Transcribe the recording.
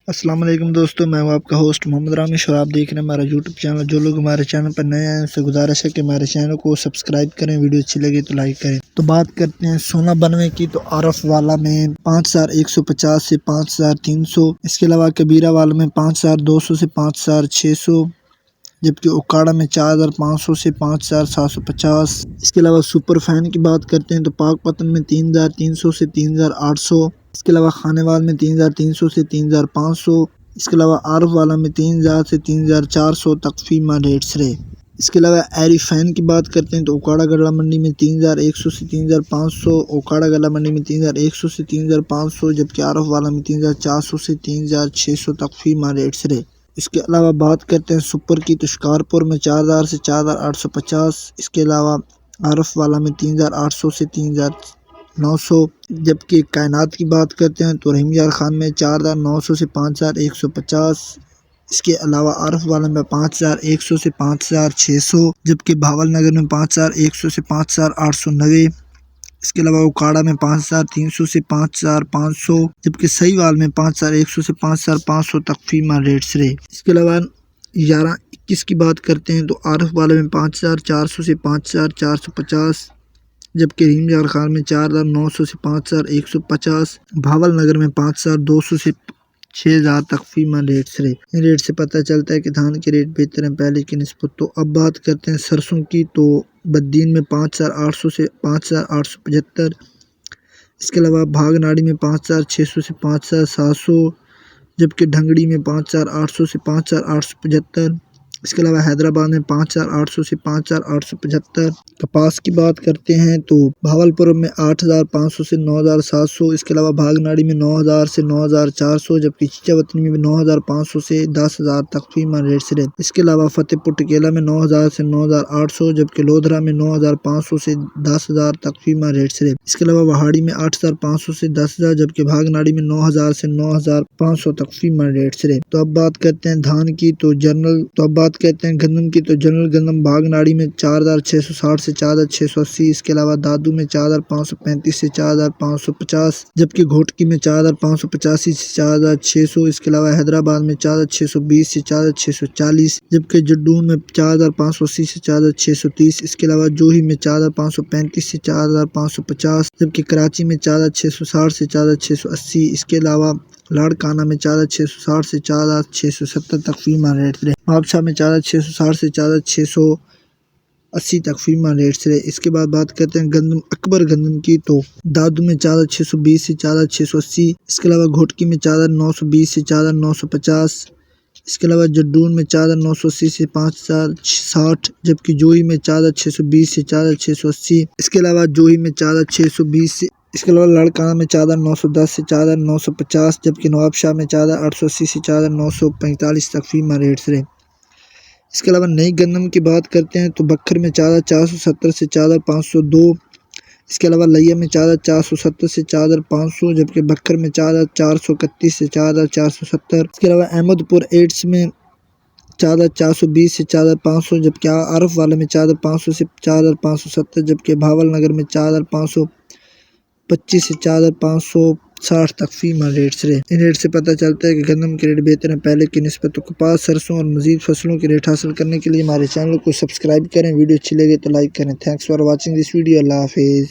अस्सलाम वालेकुम दोस्तों, मैं हूं आपका होस्ट मोहम्मद रामिश और आप देख रहे हैं हमारा यूट्यूब चैनल। जो लोग हमारे चैनल पर नए आए उनसे गुजारिश है कि हमारे चैनल को सब्सक्राइब करें, वीडियो अच्छी लगे तो लाइक करें। तो बात करते हैं 1692 की। तो आरफ वाला में 5150 से 5300, इसके अलावा कबीरा वाला में 5200 से 5600, जबकि उकाड़ा में 4500 से 5750। इसके अलावा सुपर फैन की बात करते हैं तो पाकपतन में 3300 से 3800। इसके अलावा खानेवाल में 3300 से 3500। इसके अलावा आरफ वाला में 3000 से 3400 तक फीमा रेट्स रहे। इसके अलावा एरी फैन की बात करते हैं तो उकाड़ा गला मंडी में 3100 से 3500, उकाड़ा गला मंडी में 3100 से 3500, जबकि आरफ वाला में 3400 से 3600 तक फीमा रेट्स रहे। इसके अलावा बात करते हैं सुपर की तो शिकारपुर में 4000 से 4850। इसके अलावा आरफ वाला में 3800 से 3900, जबकि कायनात की बात करते हैं तो रहीम यार खान में 4900 से 5150। इसके अलावा आरफ वाला में 5100 से 5600, जबकि भावल नगर में 5100 से 5890। इसके अलावा उकाड़ा में 5300 से 5500, जबकि सहीवाल में 5100 से 5500 तक फीमा रेट्स रहे। इसके अलावा 11-21 की बात करते हैं तो आरफ वाले में 5400 से 5450, जबकि रहीम यार खान में 4900 से 5150, भावल नगर में 5200 से 6000 तक फीमा रेट्स रहे। इन रेट से पता चलता है कि धान के रेट बेहतर हैं पहले की निस्बत। तो अब बात करते हैं सरसों की। तो बद्दीन में 5800 से 5875। इसके अलावा भागनाड़ी में 5600 से 5700, जबकि ढंगड़ी में 5800 से 5875। इसके अलावा हैदराबाद में 5800 से 5875। कपास की बात करते हैं तो भावलपुर में 8500 से 9700। इसके अलावा भागनाड़ी में 9000 से 9400, जबकि चीचावतनी में 9500 से 10000 तक फीमा रेट्स रहे। इसके अलावा फतेहपुर टिकेला में 9000 से 9800, जबकि लोधरा में 9500 से 10000 तक फीमा रेट्स रहे। इसके अलावा वहाड़ी में 8500 से 10000, जबकि भागनाड़ी में 9000 से 9500 तक फीमा रेट्स रहे। तो अब बात करते हैं धान की तो बात कहते हैं गंदम की। तो जनरल गंदम भागनाड़ी में 4660 से 4680। इसके अलावा दादू में 4535 से 4550, जबकि घोटकी में 4585 से 4600। इसके अलावा हैदराबाद में 4620 से 4640, जबकि जड्डून में 4580 से 4630। इसके अलावा जोही में 4535 से 4550, जबकि कराची में 4660 से 4680। इसके अलावा लाड़काना में 4660 से 4670 तक फीमा रेट्स रहे। आबशाह में 4660 से 4680 तक फीमा रेट्स रहे। इसके बाद बात करते हैं गंदम अकबर गंदम की। तो दादू में 4620 से 4680। इसके अलावा घोटकी में 4920 से 4950। इसके अलावा जड्डून में 4980 से 5060, जबकि जोही में 4620 से 4680। इसके अलावा जोही में 4620 से इसके अलावा लाड़काना में 4910 से 4950, जबकि नवाबशाह में 4880 से 4945 तक फीमा रेट्स रहे। इसके अलावा नई गंदम की बात करते हैं तो बखर में 4470 से 4502। इसके अलावा लिया में 4470 से 4500, जबकि बखर में 4431 से 4470। इसके अलावा अहमदपुर एड्स में 4420 से 4500, जबकि आरफ वाले में 4500 से 4570, जबकि भावल नगर में 4525 से 4560 तक फीमा रेट्स रहे। इन रेट से पता चलता है कि गंदम के रेट बेहतर हैं पहले की निस्बत। तो कपास, सरसों और मजीद फसलों के रेट हासिल करने के लिए हमारे चैनल को सब्सक्राइब करें, वीडियो अच्छी लगे तो लाइक करें। Thanks for watching this video. अल्लाह हाफिज़।